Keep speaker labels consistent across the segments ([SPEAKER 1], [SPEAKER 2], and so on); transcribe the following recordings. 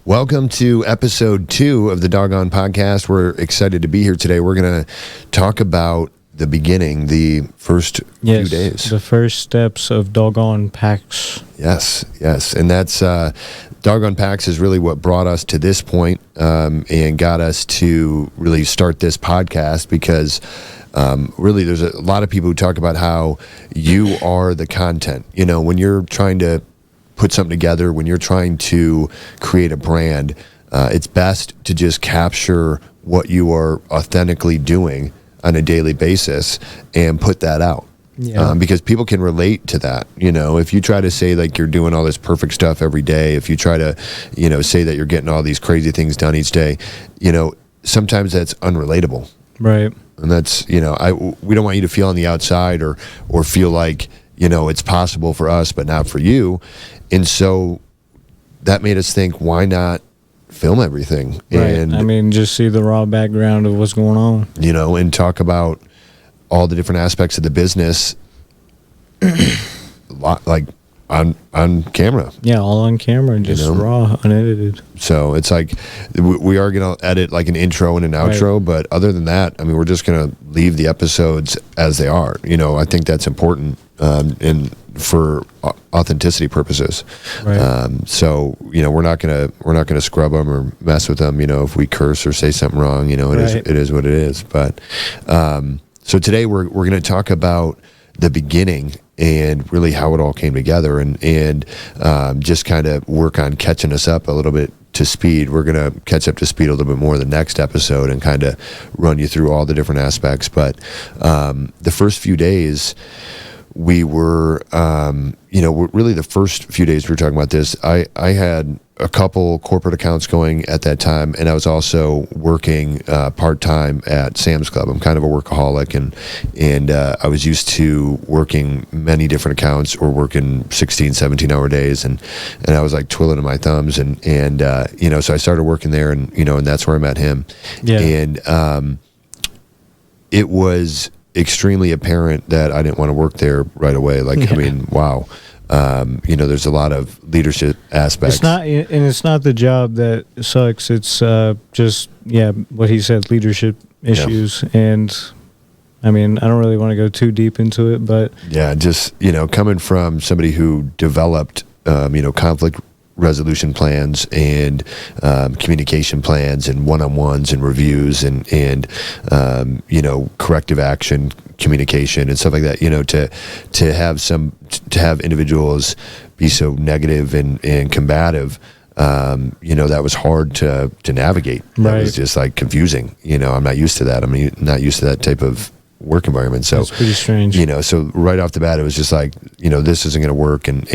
[SPEAKER 1] Welcome to episode 2 of the Doggone Podcast. We're excited to be here today. We're going to talk about the beginning, the first few days.
[SPEAKER 2] The first steps of Doggone Packs.
[SPEAKER 1] Yes. And that's, Doggone Packs is really what brought us to this point, and got us to really start this podcast because really there's a lot of people who talk about how you are the content. You know, when you're trying to put something together, when you're trying to create a brand, it's best to just capture what you are authentically doing on a daily basis and put that out. Because people can relate to that. You know, if you try to say like you're doing all this perfect stuff every day, if you try to, you know, say that you're getting all these crazy things done each day, you know, sometimes that's unrelatable.
[SPEAKER 2] Right.
[SPEAKER 1] And that's, you know, we don't want you to feel on the outside or feel like, you know, it's possible for us, but not for you. And so that made us think, why not film everything?
[SPEAKER 2] Right.
[SPEAKER 1] And
[SPEAKER 2] I mean, just see the raw background of what's going on.
[SPEAKER 1] You know, and talk about all the different aspects of the business, like on camera.
[SPEAKER 2] Yeah, all on camera, just raw, unedited.
[SPEAKER 1] So it's like we are going to edit like an intro and an outro, right. But other than that, I mean, we're just going to leave the episodes as they are. You know, I think that's important, and for authenticity purposes.
[SPEAKER 2] Right.
[SPEAKER 1] So you know, we're not gonna scrub them or mess with them. You know, if we curse or say something wrong, you know, it is what it is. But so today we're going to talk about the beginning and really how it all came together, and just kind of work on catching us up a little bit to speed. We're going to catch up to speed a little bit more the next episode and kind of run you through all the different aspects. But the first few days, we were, you know, really the first few days we were talking about this, I had a couple corporate accounts going at that time, and I was also working part-time at Sam's Club. I'm kind of a workaholic, and I was used to working many different accounts or working 16, 17-hour days, and I was like twiddling my thumbs, and you know, so I started working there, and, you know, and that's where I met him.
[SPEAKER 2] Yeah.
[SPEAKER 1] And it was extremely apparent that I didn't want to work there right away. Like, I mean, wow. You know, there's a lot of leadership aspects.
[SPEAKER 2] It's not the job that sucks. It's just, what he said, leadership issues. Yeah. And I mean, I don't really want to go too deep into it, but
[SPEAKER 1] yeah, just, you know, coming from somebody who developed, you know, conflict resolution plans and communication plans and one-on-ones and reviews and you know, corrective action communication and stuff like that, you know, to have individuals be so negative and combative, you know, that was hard to navigate. That was just like confusing. You know, I'm not used to that. I'm not used to that type of work environment. So
[SPEAKER 2] it's pretty strange.
[SPEAKER 1] You know, so right off the bat, it was just like, you know, this isn't going to work. And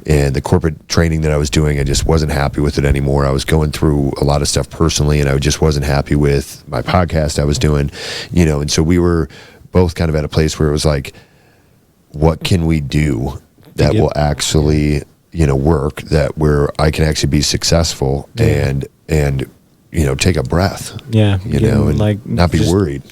[SPEAKER 1] the corporate training that I was doing, I just wasn't happy with it anymore. I was going through a lot of stuff personally, and I just wasn't happy with my podcast I was doing, you know, and so we were both kind of at a place where it was like, what can we do that will actually, you know, work, that where I can actually be successful and you know, take a breath. Yeah. You know, and like not be worried,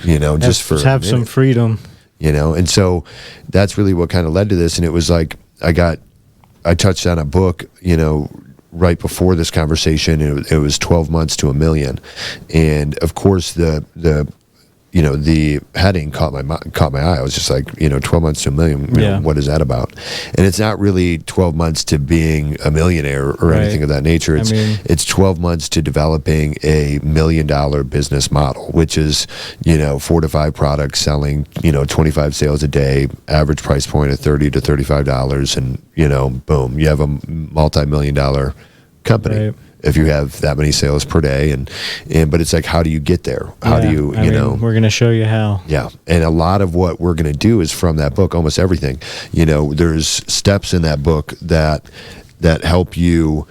[SPEAKER 1] you know, just
[SPEAKER 2] have some freedom,
[SPEAKER 1] you know. And so that's really what kind of led to this. And it was like, I touched on a book, you know, right before this conversation. It was 12 months to $1 million. And of course the you know, the heading caught my eye. I was just like, you know, 12 months to $1 million. You know, what is that about? And it's not really 12 months to being a millionaire or anything of that nature. It's 12 months to developing a $1 million business model, which is, you know, 4 to 5 products selling, you know, 25 sales a day, average price point of $30 to $35, and, you know, boom, you have a multi-million-dollar company. Right. If you have that many sales per day, but it's like, how do you get there? How do you, you know?
[SPEAKER 2] We're going to show you how.
[SPEAKER 1] Yeah. And a lot of what we're going to do is from that book, almost everything. You know, there's steps in that book that help you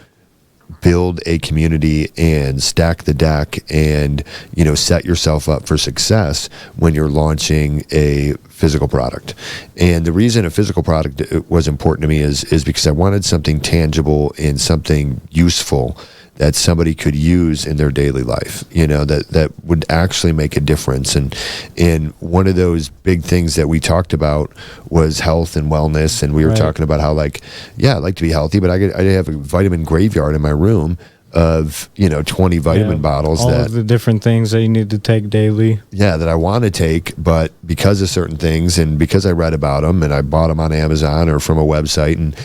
[SPEAKER 1] build a community and stack the deck and, you know, set yourself up for success when you're launching a physical product. And the reason a physical product was important to me is because I wanted something tangible and something useful that somebody could use in their daily life, you know, that would actually make a difference. And one of those big things that we talked about was health and wellness. And we were talking about how, like, yeah, I like to be healthy, but I have a vitamin graveyard in my room of 20 vitamin bottles
[SPEAKER 2] all of the different things that you need to take daily.
[SPEAKER 1] Yeah, that I want to take, but because of certain things and because I read about them and I bought them on Amazon or from a website, and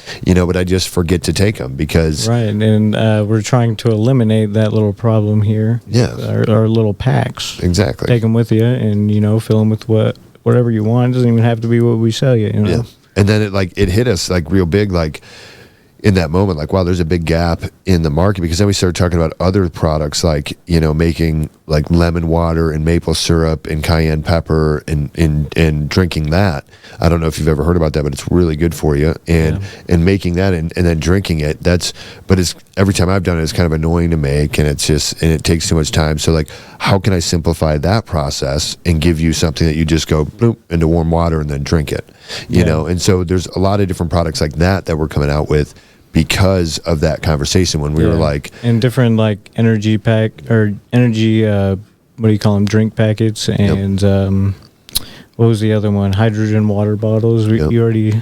[SPEAKER 1] but I just forget to take them because
[SPEAKER 2] and we're trying to eliminate that little problem here.
[SPEAKER 1] Yeah,
[SPEAKER 2] our little packs.
[SPEAKER 1] Exactly.
[SPEAKER 2] Take them with you, and fill them with whatever you want. It doesn't even have to be what we sell you.
[SPEAKER 1] Yeah, and then it hit us like real big, like in that moment, like, wow, there's a big gap in the market, because then we started talking about other products like, making like lemon water and maple syrup and cayenne pepper and drinking that. I don't know if you've ever heard about that, but it's really good for you. And making that and then drinking it, but it's every time I've done it, it's kind of annoying to make, and it takes too much time. So like, how can I simplify that process and give you something that you just go bloop into warm water and then drink it, you know? And so there's a lot of different products like that we're coming out with because of that conversation when we were like,
[SPEAKER 2] and different like energy pack or energy what do you call them, drink packets, and what was the other one, hydrogen water bottles. You already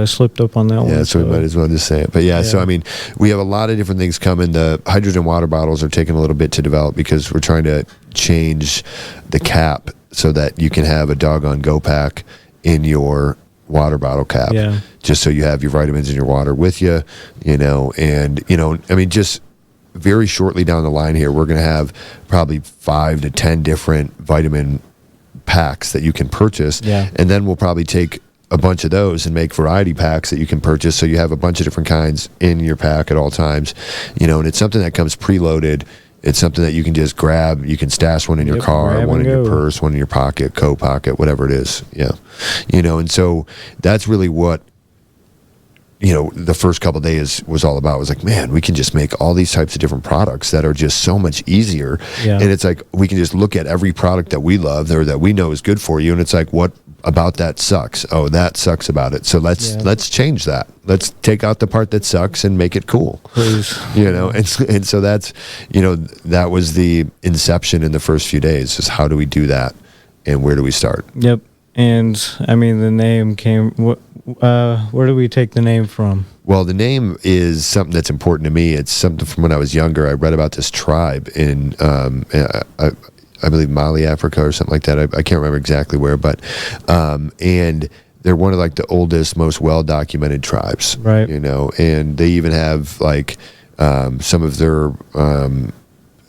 [SPEAKER 2] slipped up on that one.
[SPEAKER 1] Yeah, so we might as well just say it. But so I mean, we have a lot of different things coming. The hydrogen water bottles are taking a little bit to develop because we're trying to change the cap so that you can have a doggone go pack in your water bottle cap, just so you have your vitamins in your water with you, and I mean, just very shortly down the line here, we're going to have probably 5 to 10 different vitamin packs that you can purchase, and then we'll probably take a bunch of those and make variety packs that you can purchase, so you have a bunch of different kinds in your pack at all times, and it's something that comes preloaded. It's something that you can just grab. You can stash one in your car, one in your purse, one in your pocket, coat pocket, whatever it is. Yeah. And so that's really what, the first couple of days was all about. It was like, man, we can just make all these types of different products that are just so much easier. And it's like, we can just look at every product that we love or that we know is good for you. And it's like, what about that sucks? Oh, that sucks about it. So let's change that. Let's take out the part that sucks and make it cool.
[SPEAKER 2] Please.
[SPEAKER 1] And so that's, that was the inception in the first few days, is how do we do that and where do we start?
[SPEAKER 2] Yep. And I mean, the name came, where do we take the name from?
[SPEAKER 1] Well, the name is something that's important to me. It's something from when I was younger. I read about this tribe in, I believe Mali, Africa, or something like that. I can't remember exactly where, but and they're one of like the oldest, most well-documented tribes,
[SPEAKER 2] right?
[SPEAKER 1] And they even have like some of their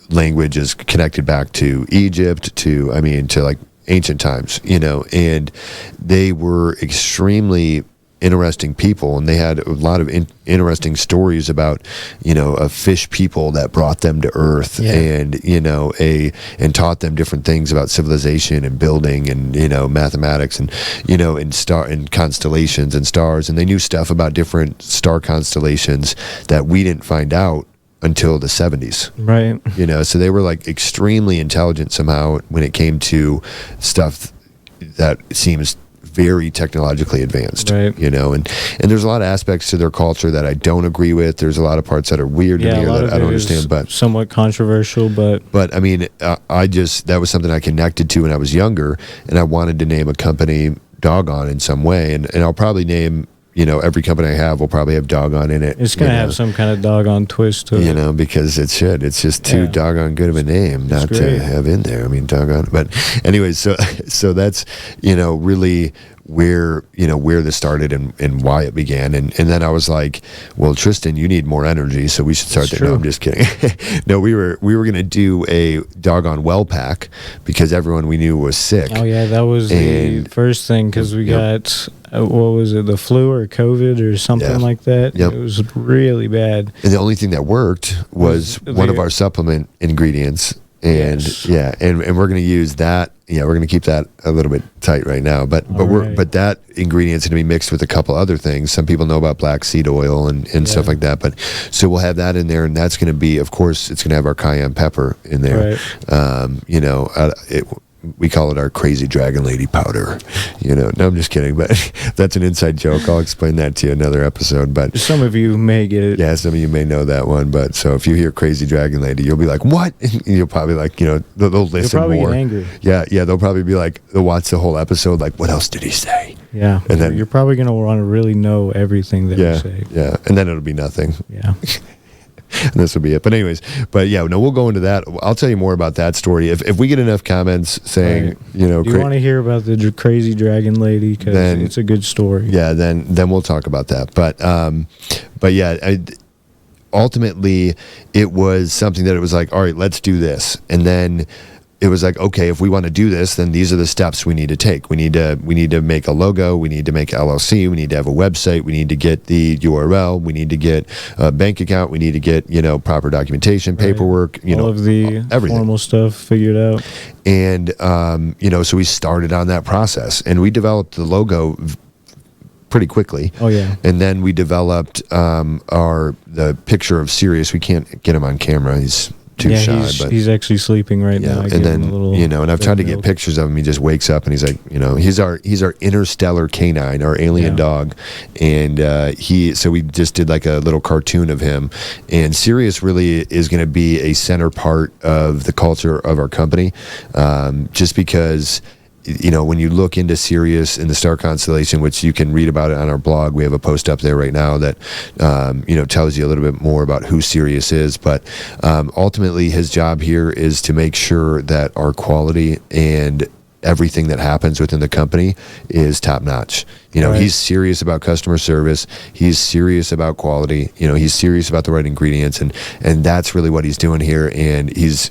[SPEAKER 1] language is connected back to Egypt, to like ancient times, and they were extremely interesting people, and they had a lot of interesting stories about a fish people that brought them to Earth, and and taught them different things about civilization and building and mathematics and and constellations and stars, and they knew stuff about different star constellations that we didn't find out until the 70s,
[SPEAKER 2] right?
[SPEAKER 1] So they were like extremely intelligent somehow when it came to stuff that seems very technologically advanced,
[SPEAKER 2] right?
[SPEAKER 1] And there's a lot of aspects to their culture that I don't agree with. There's a lot of parts that are weird to me or that I don't understand, but
[SPEAKER 2] somewhat controversial. But
[SPEAKER 1] I mean, that was something I connected to when I was younger, and I wanted to name a company Doggone in some way, and I'll probably name, every company I have will probably have Doggone in it.
[SPEAKER 2] It's going to have some kind of doggone twist to it.
[SPEAKER 1] Because it should. It's just too doggone good of a name not to have in there. I mean, Doggone. But anyways, so that's, really where this started and why it began. And then I was like, well, Tristan, you need more energy, so we should start that. No, I'm just kidding. No, we were going to do a Doggone well pack because everyone we knew was sick.
[SPEAKER 2] Oh yeah, that was the first thing, because we got what was it, the flu or COVID or something like that. It was really bad.
[SPEAKER 1] And the only thing that worked was one of our supplement ingredients. And and we're going to use that. We're going to keep that a little bit tight right now. But that ingredient's going to be mixed with a couple other things. Some people know about black seed oil and stuff like that. But so we'll have that in there, and that's going to be, of course, it's going to have our cayenne pepper in there. Right. We call it our crazy dragon lady powder. No, I'm just kidding, but that's an inside joke. I'll explain that to you another episode. But
[SPEAKER 2] some of you may get it.
[SPEAKER 1] Yeah, some of you may know that one. But so if you hear crazy dragon lady, you'll be like, what? And you'll probably like, they'll listen
[SPEAKER 2] you'll probably
[SPEAKER 1] more.
[SPEAKER 2] Get angry.
[SPEAKER 1] Yeah, they'll probably be like, they'll watch the whole episode, like, what else did he say?
[SPEAKER 2] Yeah, and then you're probably going to want to really know everything that we say.
[SPEAKER 1] Yeah, and then it'll be nothing.
[SPEAKER 2] Yeah.
[SPEAKER 1] And this will be it. But anyways, yeah, no, we'll go into that. I'll tell you more about that story if we get enough comments saying,
[SPEAKER 2] you want to hear about the crazy dragon lady, because it's a good story.
[SPEAKER 1] Yeah, then we'll talk about that. But yeah, ultimately it was something that it was like, all right, let's do this. And then it was like, okay, if we want to do this, then these are the steps we need to take. We need to make a logo. We need to make LLC. We need to have a website. We need to get the URL. We need to get a bank account. We need to get, proper documentation, paperwork,
[SPEAKER 2] all of the everything. Formal stuff figured out.
[SPEAKER 1] And, so we started on that process, and we developed the logo pretty quickly.
[SPEAKER 2] Oh yeah.
[SPEAKER 1] And then we developed the picture of Sirius. We can't get him on camera. He's too shy, but
[SPEAKER 2] he's actually sleeping right now.
[SPEAKER 1] And then and I've tried to get pictures of him. He just wakes up and he's like, he's our interstellar canine, our alien dog, and so we just did like a little cartoon of him. And Sirius really is going to be a center part of the culture of our company, just because. When you look into Sirius in the star constellation, which you can read about it on our blog, we have a post up there right now that, tells you a little bit more about who Sirius is. But ultimately, his job here is to make sure that our quality and everything that happens within the company is top notch. He's serious about customer service. He's serious about quality. He's serious about the right ingredients, and that's really what he's doing here. And he's,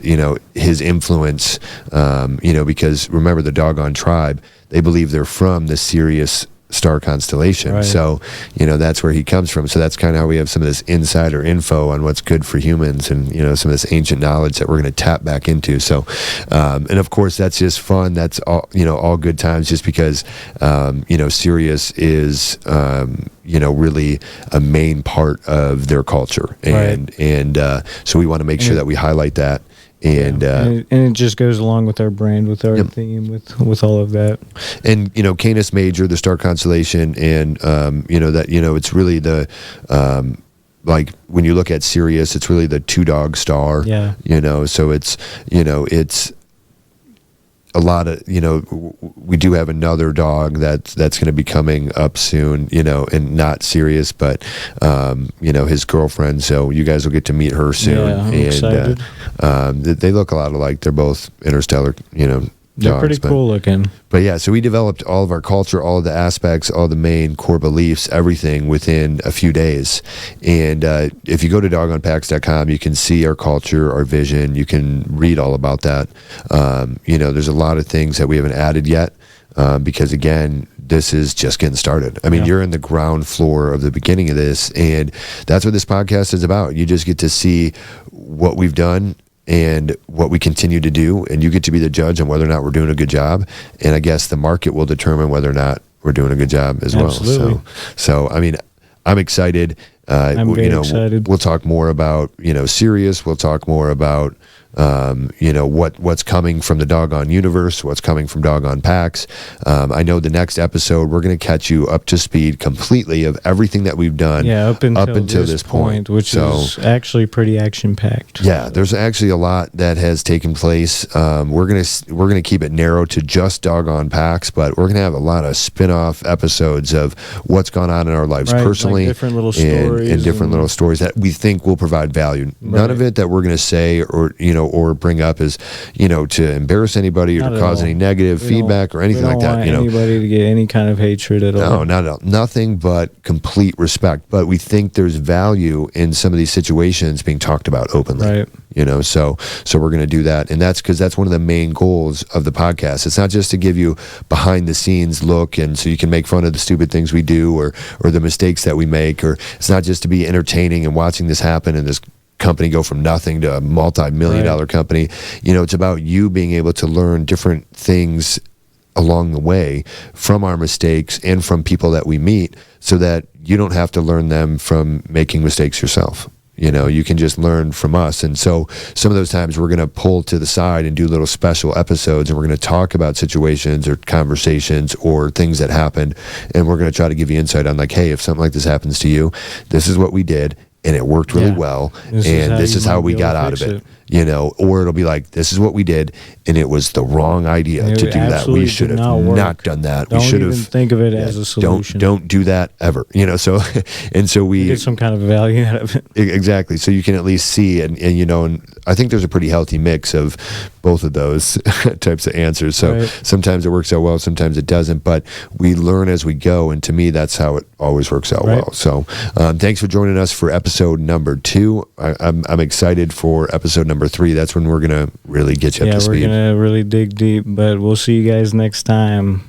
[SPEAKER 1] his influence, because remember the doggone tribe, they believe they're from the Sirius star constellation. Right. So, that's where he comes from. So that's kind of how we have some of this insider info on what's good for humans, and, some of this ancient knowledge that we're going to tap back into. So, and of course that's just fun. That's all, all good times, just because, Sirius is, really a main part of their culture. And so we want to make sure that we highlight that. And
[SPEAKER 2] it just goes along with our brand, with our theme, with all of that. And
[SPEAKER 1] Canis Major, the star constellation, and it's really the like when you look at Sirius, it's really the two dog star.
[SPEAKER 2] Yeah.
[SPEAKER 1] So it's a lot of, we do have another dog that's going to be coming up soon, and not Sirius, but, his girlfriend. So you guys will get to meet her soon.
[SPEAKER 2] Yeah, I'm excited.
[SPEAKER 1] They look a lot alike. They're both interstellar,
[SPEAKER 2] They're pretty cool looking.
[SPEAKER 1] But yeah, so we developed all of our culture, all of the aspects, all the main core beliefs, everything within a few days. And if you go to doggonpacks.com, you can see our culture, our vision. You can read all about that. There's a lot of things that we haven't added yet, because again, this is just getting started. I mean, you're in the ground floor of the beginning of this, and that's what this podcast is about. You just get to see what we've done and what we continue to do, and you get to be the judge on whether or not we're doing a good job. And I guess the market will determine whether or not we're doing a good job as
[SPEAKER 2] Absolutely.
[SPEAKER 1] well. So I mean, I'm excited.
[SPEAKER 2] I'm very excited.
[SPEAKER 1] We'll talk more about, Sirius. We'll talk more about, what's coming from the Doggone universe, what's coming from Doggone Packs. I know the next episode, we're going to catch you up to speed completely of everything that we've done
[SPEAKER 2] up until this point, which is actually pretty action-packed.
[SPEAKER 1] Yeah, there's actually a lot that has taken place. We're gonna keep it narrow to just Doggone Packs, but we're gonna have a lot of spin-off episodes of what's gone on in our lives personally,
[SPEAKER 2] like different little stories
[SPEAKER 1] and different little stories that we think will provide value. None of it that we're gonna say or bring up is to embarrass anybody or to cause any negative feedback or anything like that.
[SPEAKER 2] Anybody to get any kind of hatred at all.
[SPEAKER 1] No, not at all. Nothing but complete respect. But we think there's value in some of these situations being talked about openly.
[SPEAKER 2] Right.
[SPEAKER 1] So we're going to do that. And that's because that's one of the main goals of the podcast. It's not just to give you behind the scenes look and so you can make fun of the stupid things we do or the mistakes that we make, or it's not just to be entertaining and watching this happen and this company go from nothing to a multi-million-dollar company. It's about you being able to learn different things along the way from our mistakes and from people that we meet, so that you don't have to learn them from making mistakes yourself. You can just learn from us. And so some of those times we're going to pull to the side and do little special episodes, and we're going to talk about situations or conversations or things that happened. And we're going to try to give you insight on like, hey, if something like this happens to you, this is what we did. and it worked really well, and this is how we got out of it. You know, or it'll be like, this is what we did, and it was the wrong idea to do that. We should have not done that.
[SPEAKER 2] Don't
[SPEAKER 1] we should have
[SPEAKER 2] think of it as a solution.
[SPEAKER 1] Don't do that ever. You know, so and so we
[SPEAKER 2] get some kind of value out of it.
[SPEAKER 1] Exactly. So you can at least see, and you know, and I think there's a pretty healthy mix of both of those types of answers. So sometimes it works out well, sometimes it doesn't, but we learn as we go, and to me, that's how it always works out well. So thanks for joining us for episode number 2. I'm excited for episode number 3. That's when we're gonna really get you up to speed.
[SPEAKER 2] Yeah, we're gonna really dig deep, but we'll see you guys next time.